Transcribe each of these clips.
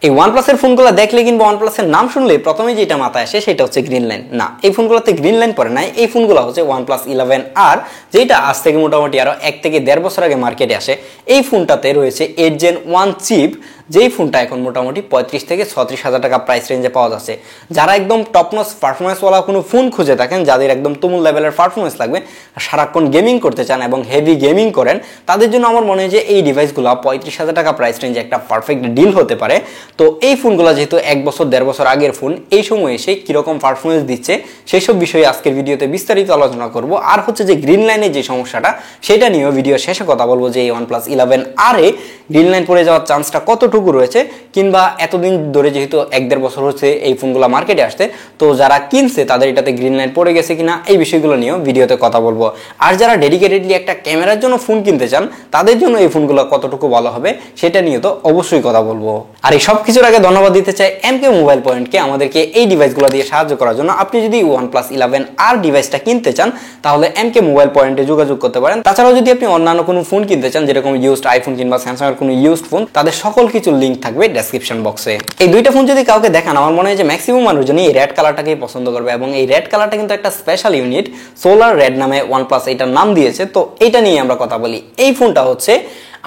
এই OnePlus-এর ফোনগুলো দেখলে কিংবা OnePlus-এর নাম শুনলে প্রথমে যেটা মাথায় আসে সেটা হচ্ছে গ্রিন লাইন। না, এই ফোনগুলোতে গ্রিন লাইন পড়ে নাই। এই ফোনগুলো হচ্ছে OnePlus 11R, যেটা আজ থেকে মোটামুটি আরো 1 থেকে 1.5 বছর আগে মার্কেটে আসে। এই ফোনটাতে রয়েছে 8 Gen 1 চিপ, যেই ফোনটা এখন মোটামুটি 35 থেকে 36,000 টাকা প্রাইস রেঞ্জে পাওয়া যাচ্ছে। যারা একদম টপনস পারফরমেন্সওয়ালা কোনো ফোন খুঁজে থাকেন, যাদের একদম তুমুল লেভেলের পারফরমেন্স লাগবে, সারাক্ষণ গেমিং করতে চান এবং হেভি গেমিং করেন, তাদের জন্য আমার মনে হয় যে এই ডিভাইসগুলো 35,000 টাকা প্রাইস রেঞ্জে একটা পারফেক্ট ডিল হতে পারে। তো এই ফোনগুলো যেহেতু 1 বছর 1.5 বছর আগের ফোন, এই সময় এসে কিরকম পারফরমেন্স দিচ্ছে সেই সব বিষয়ে আজকের ভিডিওতে বিস্তারিত আলোচনা করব। আর হচ্ছে যে গ্রিন লাইনের যে সমস্যাটা, সেটা নিয়েও ভিডিও শেষে কথা বলবো যে এই OnePlus 11R a green line পড়ে যাওয়ার চান্সটা কতটুকু রয়েছে, কিংবা এতদিন ধরে যেহেতু 1.5 বছর হচ্ছে এই ফোনগুলো মার্কেটে আসতে, তো যারা কিনছে তাদের এটাতে গ্রিন লাইন পড়ে গেছে কিনা এই বিষয়গুলো নিয়েও ভিডিওতে কথা বলবো। আর যারা ডেডিকেটেডলি একটা ক্যামেরার জন্য ফোন কিনতে চান, তাদের জন্য এই ফোনগুলো কতটুকু ভালো হবে সেটা নিয়ে তো অবশ্যই কথা বলবো। আর এই সব কিছুর আগে ধন্যবাদ দিতে চাই MK মোবাইল পয়েন্টকে আমাদেরকে এই ডিভাইসগুলো দিয়ে সাহায্য করার জন্য। আপনি যদি OnePlus 11R ডিভাইসটা কিনতে চান তাহলে MK মোবাইল পয়েন্টে যোগাযোগ করতে পারেন। তাছাড়াও যদি আপনি অন্যান্য কোনো ফোন কিনতে চান, যেরকম ইউজড আইফোন কিংবা স্যামসাংয়ের কোনো ইউজড ফোন, তাদের সকল কিছুর লিঙ্ক থাকবে ডেসক্রিপশন বক্সে। এই দুইটা ফোন যদি কাউকে দেখান, আমার মনে হয় যে ম্যাক্সিমাম মানুষজনই এই রেড কালারটাকেই পছন্দ করবে। এবং এই রেড কালারটা কিন্তু একটা স্পেশাল ইউনিট, সোলার রেড নামে OnePlus এটার নাম দিয়েছে। তো এইটা নিয়ে আমরা কথা বলি। এই ফোনটা হচ্ছে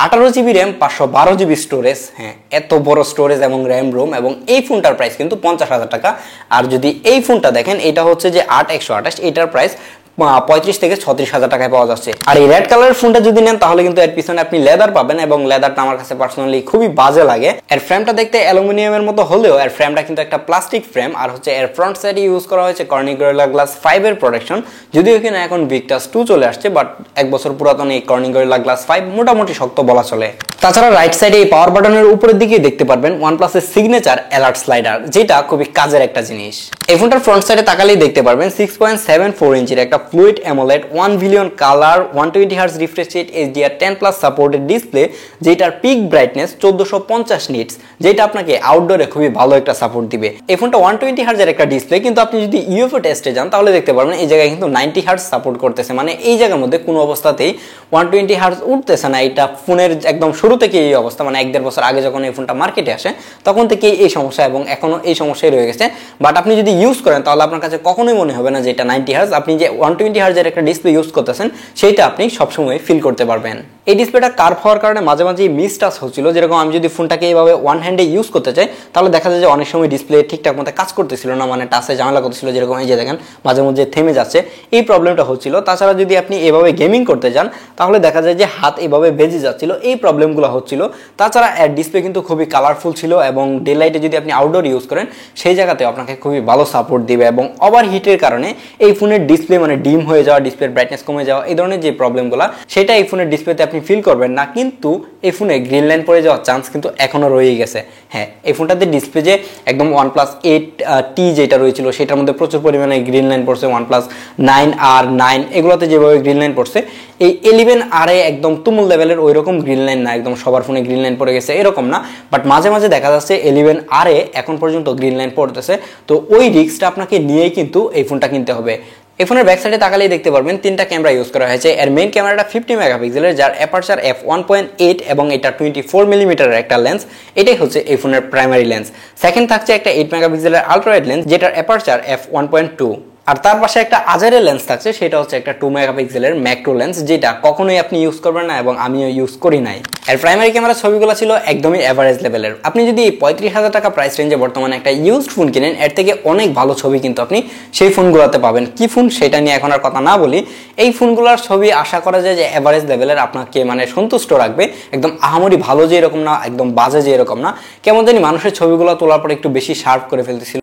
18 GB র্যাম, 512 GB স্টোরেজ। হ্যাঁ, এত বড় স্টোরেজ এবং র্যাম রোম, এবং এই ফোনটার প্রাইস কিন্তু 50,000 টাকা। আর যদি এই ফোনটা দেখেন, এটা হচ্ছে যে 8128, এটার প্রাইস 35 থেকে 36,000 টাকায় পাওয়া যাচ্ছে। আর এই রেড কালারের ফোনটা যদি নেন তাহলে কিন্তু এর পিছনে আপনি লেদার পাবেন, এবং লেদারটা আমার কাছে পার্সোনালি খুবই বাজে লাগে। এর ফ্রেমটা দেখতে অ্যালুমিনিয়ামের মতো হলেও এর ফ্রেমটা কিন্তু একটা প্লাস্টিক ফ্রেম। আর হচ্ছে এর ফ্রন্ট সাইডে ইউজ করা হয়েছে কর্নিং গরিলা গ্লাস 5 এর প্রোটেকশন। যদিও এখানে এখন ভিক্টাস 2 চলে আসছে, বাট 1 বছর পুরাতন এই কর্নিং গরিলা গ্লাস 5 মোটামুটি শক্ত বলা চলে। তাছাড়া রাইট সাইডে এই পাওয়ার বাটনের উপরের দিকে দেখতে পারবেন OnePlus এর সিগনেচার অ্যালার্ট স্লাইডার, যেটা খুবই কাজের একটা জিনিস। এই ফোনটার ফ্রন্ট সাইডে তাকালেই দেখতে পারবেন 6.74 ইঞ্চির একটা fluid AMOLED 1 billion colour 120 Hz refresh rate HDR10+ supported display, যেটার পিক ব্রাইটনেস 1450 নিটস, যেটা আপনাকে আউটডোরে খুবই ভালো একটা সাপোর্ট দিবে। এই ফোনটা 120 Hz এর একটা ডিসপ্লে, কিন্তু আপনি যদি UFO টেস্টে যান তাহলে দেখতে পারবেন এই জায়গায় কিন্তু 90 Hz সাপোর্ট করতেছে। মানে এই জায়গার মধ্যে কোনো অবস্থাতেই 120 Hz উঠতেছে না। এটা ফোনের একদম শুরু থেকে এই অবস্থা, মানে 1.5 বছর আগে যখন এই ফোনটা মার্কেটে আসে তখন থেকে এই সমস্যা, এবং এখনো এই সমস্যাই রয়ে গেছে। বাট আপনি যদি ইউজ করেন তাহলে আপনার কাছে কখনোই মনে হবে না যে এটা 90 Hz। আপনি যে 120 Hz এর একটা ডিসপ্লে ইউজ করতেছেন সেইটা আপনি সবসময় ফিল করতে পারবেন। এই ডিসপ্লেটা কার্ভ হওয়ার কারণে মাঝে মাঝে মিস টাচ হচ্ছিল। যেরকম আমি যদি ফোনটাকে এইভাবে ওয়ান হ্যান্ডে ইউজ করতে চাই তাহলে দেখা যায় যে অনেক সময় ডিসপ্লে ঠিকঠাক মতো কাজ করতেছিল না, মানে টাচে ঝামেলা করতেছিল। যেরকম এই যে দেখেন মাঝে মধ্যে থেমে যাচ্ছে, এই প্রবলেমটা হচ্ছিল। তাছাড়া যদি আপনি এভাবে গেমিং করতে যান তাহলে দেখা যায় যে হাত এভাবে বেজে যাচ্ছিল, এই প্রবলেমগুলো হচ্ছিল। তাছাড়া এর ডিসপ্লে কিন্তু খুবই কালারফুল ছিল, এবং ডে লাইটে যদি আপনি আউটডোর ইউজ করেন সেই জায়গাতেও আপনাকে খুবই ভালো সাপোর্ট দিবে। এবং ওভার হিটের কারণে এই ফোনের ডিসপ্লে মানে ডিম হয়ে যাওয়া, ডিসপ্লের ব্রাইটনেস কমে যাওয়া, এই ধরনের যে প্রবলেমগুলো সেটা এই ফোনের ডিসপ্লেতে আপনি ফিল করবেন না। কিন্তু এই ফোনে গ্রিন লাইন পড়ে যাওয়ার চান্স কিন্তু এখনো রয়ে গেছে। হ্যাঁ, এই ফোনটাতে ডিসপ্লে যে একদম OnePlus 8T যেটা রয়েছিল সেটার মধ্যে প্রচুর পরিমাণে গ্রিন লাইন পড়ছে। OnePlus 9R 9 এগুলোতে যেভাবে গ্রিন লাইন পড়ছে, এই 11R এ একদম তুমুল লেভেলের ওই রকম গ্রিন লাইন না, একদম সবার ফোনে গ্রিন লাইন পড়ে গেছে এরকম না। বাট মাঝে মাঝে দেখা যাচ্ছে 11R এ এখন পর্যন্ত গ্রিন লাইন পড়তেছে। তো ওই রিস্কটা আপনাকে নিয়েই কিন্তু এই ফোনটা কিনতে হবে। এই ফোনের ব্যাক সাইডে তাকালেই দেখতে পারবেন 3টা ক্যামেরা ইউজ করা হয়েছে। এর মেইন ক্যামেরাটা 50 মেগাপিক্সেলের, যার অ্যাপারচার f1.8 এবং এটা 24 মিলিমিটারের একটা লেন্স। এটাই হচ্ছে এই ফোনের প্রাইমারি লেন্স। সেকেন্ড থাকছে একটা 8 মেগাপিক্সেলের আলট্রা ওয়াইড লেন্স, যেটার অ্যাপারচার f1.2। আর তার পাশে একটা আজারের লেন্স থাকছে, সেটা হচ্ছে একটা 2 মেগাপিক্সেলের ম্যাক্রো লেন্স, যেটা কখনোই আপনি ইউজ করবেন না এবং আমিও ইউজ করি নাই। এর প্রাইমারি ক্যামেরা ছবিগুলো ছিল একদমই এভারেজ লেভেলের। আপনি যদি এই 35,000 টাকা প্রাইস রেঞ্জে বর্তমানে একটা ইউজড ফোন কিনেন, এর থেকে অনেক ভালো ছবি কিন্তু আপনি সেই ফোনগুলোতে পাবেন। কি ফোন সেটা নিয়ে এখন আর কথা না বলি, এই ফোনগুলোর ছবি আশা করা যায় যে এভারেজ লেভেলের, আপনাকে মানে সন্তুষ্ট রাখবে। একদম আহামরি ভালো যে এরকম না, একদম বাজে যে এরকম না। কেমন জানি মানুষের ছবিগুলো তোলার পর একটু বেশি শার্প করে ফেলতেছিল,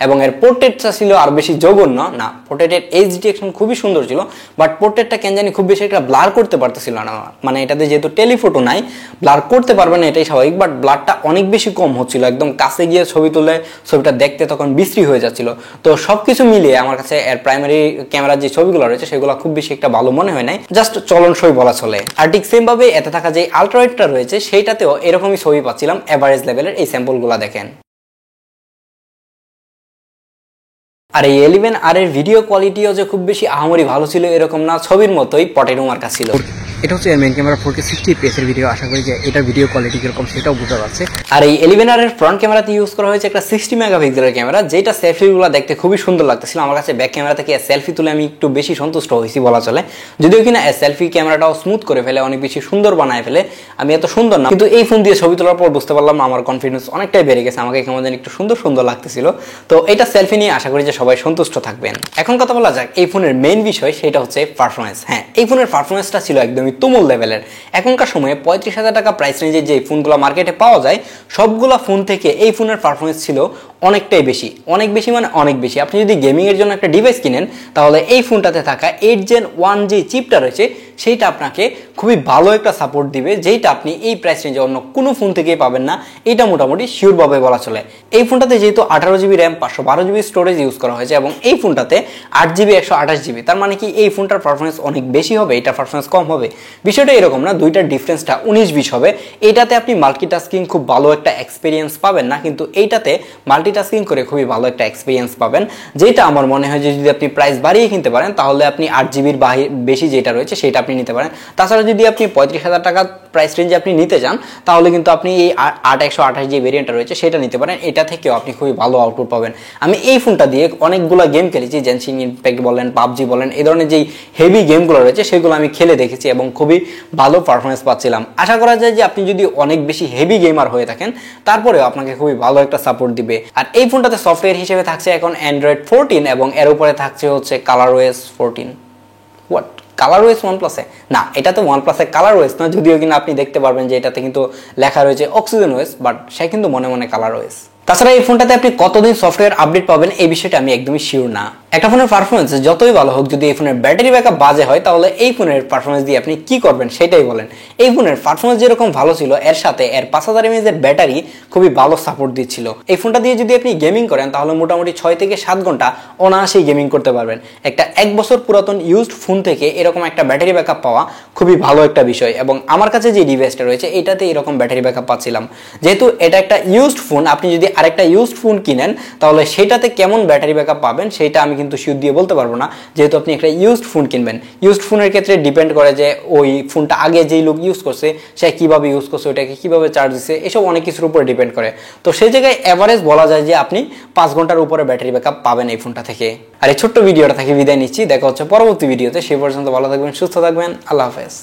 এবং এর পোর্ট্রেটটা ছিল আর বেশি জঘন্য না। পোর্ট্রেটের এইচ ডিটেকশন খুবই সুন্দর ছিল, বাট পোর্ট্রেটটা কেন জানি খুব বেশি একটা ব্লার করতে পারতেছিল না। মানে এটাতে যেহেতু টেলিফোটো নাই, ব্লার করতে পারবে না এটাই স্বাভাবিক, বাট ব্লারটা অনেক বেশি কম হচ্ছিল। একদম কাছে গিয়ে ছবি তুলে ছবিটা দেখতে তখন বিশ্রী হয়ে যাচ্ছিল। তো সবকিছু মিলিয়ে আমার কাছে এর প্রাইমারি ক্যামেরার যে ছবিগুলো রয়েছে সেগুলো খুব বেশি একটা ভালো মনে হয় নাই, জাস্ট চলনসই বলা চলে। আর ঠিক সেম ভাবে এতে থাকা যে আলট্রা ওয়াইডটা রয়েছে সেইটাতেও এরকমই ছবি পাচ্ছিলাম এভারেজ লেভেলের। এই স্যাম্পলগুলো দেখেন। আর এই 11R এর ভিডিও কোয়ালিটিও যে খুব বেশি আহামরি ভালো ছিল এরকম না, ছবির মতোই পটেটো মার্কা ছিল। এটা হচ্ছে মেইন ক্যামেরা 4K 60 fps এর ভিডিও। আশা করি যে এটার ভিডিও কোয়ালিটি কিরকম সেটাও বুঝতে পারছে। আর এই 11R এর ফ্রন্ট ক্যামেরাতে ইউজ করা হয়েছে একটা 60 মেগাপিক্সেলের ক্যামেরা, যেটা সেলফিগুলো দেখতে খুবই সুন্দর লাগতেছিল। আমার কাছে ব্যাক ক্যামেরা থেকে সেলফি তুলে আমি একটু বেশি সন্তুষ্ট হয়েছি বলা চলে, যদিও কিনা সেলফি ক্যামেরাটাও স্মুথ করে ফেলে, অনেক বেশি সুন্দর বানায় ফেলে। আমি এত সুন্দর না, কিন্তু এই ফোন দিয়ে ছবি তোলার পর বুঝতে পারলাম আমার কনফিডেন্স অনেকটাই বেড়ে গেছে, আমাকে কেমন যেন একটু সুন্দর সুন্দর লাগতেছিল। তো এটা সেলফি নিয়ে আশা করি যে সবাই সন্তুষ্ট থাকবেন। এখন কথা বলা যাক এই ফোনের মেইন বিষয়, সেটা হচ্ছে পারফরমেন্স। হ্যাঁ, এই ফোনের পারফরমেন্সটা ছিল একদমই তুমুল লেভেলের। এখনকার সময়ে 35,000 টাকা প্রাইস রেঞ্জে যে ফোনগুলো মার্কেটে পাওয়া যায় সবগুলো ফোন থেকে এই ফোনের পারফরমেন্স ছিল অনেকটাই বেশি, অনেক বেশি মানে অনেক বেশি। আপনি যদি গেমিং এর জন্য একটা ডিভাইস কিনেন তাহলে এই ফোনটাতে থাকা 8 Gen 1 যে চিপটা রয়েছে সেইটা আপনাকে খুবই ভালো একটা সাপোর্ট দিবে, যেটা আপনি এই প্রাইস রেঞ্জে অন্য কোনো ফোন থেকেই পাবেন না, এটা মোটামুটি শিওর ভাবে বলা চলে। এই ফোনটাতে যেহেতু 18GB RAM 512GB storage use করা হয়েছে এবং এই ফোনটাতে 8GB 128GB, তার মানে কি এই ফোনটার পারফরমেন্স অনেক বেশি হবে, এটা পারফরমেন্স কম হবে? বিষয়টা এরকম না, দুইটার ডিফারেন্সটা 19-20 হবে। এটাতে আপনি মাল্টিটাস্কিং খুব ভালো একটা এক্সপিরিয়েন্স পাবেন না, কিন্তু এইটাতে মাল্টিটাস্কিং করে খুবই ভালো একটা এক্সপিরিয়েন্স পাবেন, যেটা আমার মনে হয় যে যদি আপনি প্রাইস বাড়িয়ে কিনতে পারেন তাহলে আপনি 8GBর বেশি যেটা রয়েছে সেটা আপনি নিতে পারেন। তাছাড়া যদি আপনি 35,000 টাকা প্রাইস রেঞ্জে আপনি নিতে চান তাহলে কিন্তু আপনি এই 8/128 যে ভেরিয়েন্টটা রয়েছে সেটা নিতে পারেন, এটা থেকেও আপনি খুবই ভালো আউটপুট পাবেন। আমি এই ফোনটা দিয়ে অনেকগুলো গেম খেলেছি, জেনশিন ইম্প্যাক্ট বলেন, পাবজি বলেন, এই ধরনের যেই হেভি গেমগুলো রয়েছে সেগুলো আমি খেলে দেখেছি এবং খুবই ভালো পারফরমেন্স পাচ্ছিলাম। আশা করা যায় যে আপনি যদি অনেক বেশি হেভি গেমার হয়ে থাকেন তারপরেও আপনাকে খুবই ভালো একটা সাপোর্ট দিবে। আর এই ফোনটাতে সফটওয়্যার হিসেবে থাকছে এখন Android 14 এবং এর উপরে থাকছে হচ্ছে ColorOS 14। হোয়াট, ColorOS OnePlus এ? না, এটা তো OnePlus এর ColorOS না, যদিও কিনা আপনি দেখতে পারবেন যে এটাতে কিন্তু লেখা রয়েছে OxygenOS, বাট সে কিন্তু মনে মনে ColorOS। তাছাড়া এই ফোনটাতে আপনি কতদিন সফটওয়্যার আপডেট পাবেন এই বিষয়টা আমি একদমই শিওর না। একটা ফোনের পারফরমেন্স যতই ভালো হোক, যদি এই ফোনের ব্যাটারি ব্যাকআপ বাজে হয় তাহলে এই ফোনের পারফরমেন্স দিয়ে আপনি কি করবেন সেটাই বলেন। এই ফোনের পারফরমেন্স যেরকম ভালো ছিল এর সাথে এর 5000 mAh এর ব্যাটারি খুবই ভালো সাপোর্ট দিচ্ছিল। এই ফোনটা দিয়ে যদি আপনি গেমিং করেন তাহলে মোটামুটি 6 থেকে 7 ঘন্টা অনায়াসেই গেমিং করতে পারবেন। একটা 1 বছর পুরাতন ইউজড ফোন থেকে এরকম একটা ব্যাটারি ব্যাকআপ পাওয়া খুবই ভালো একটা বিষয়, এবং আমার কাছে যে ডিভাইসটা রয়েছে এটাতে এরকম ব্যাটারি ব্যাকআপ পাচ্ছিলাম। যেহেতু এটা একটা ইউজড ফোন, আপনি যদি আরেকটা ইউজড ফোন কিনেন তাহলে সেটাতে কেমন ব্যাটারি ব্যাকআপ পাবেন সেটা আমি কিন্তু শিওর দিয়ে বলতে পারবো না, যেহেতু আপনি একটা ইউজড ফোন কিনবেন। ইউজড ফোনের ক্ষেত্রে ডিপেন্ড করে যে ওই ফোনটা আগে যেই লোক ইউজ করছে সে কিভাবে ইউজ করছে, ওটাকে কিভাবে চার্জ দিচ্ছে, এসব অনেক কিছুর উপরে ডিপেন্ড করে। তো সেই জায়গায় এভারেজ বলা যায় যে আপনি 5 ঘন্টার উপরে ব্যাটারি ব্যাকআপ পাবেন এই ফোনটা থেকে। আর এই ছোট্ট ভিডিওটা থেকে বিদায় নিচ্ছি, দেখা হচ্ছে পরবর্তী ভিডিওতে। সেই পর্যন্ত ভালো থাকবেন, সুস্থ থাকবেন, আল্লাহ হাফেজ।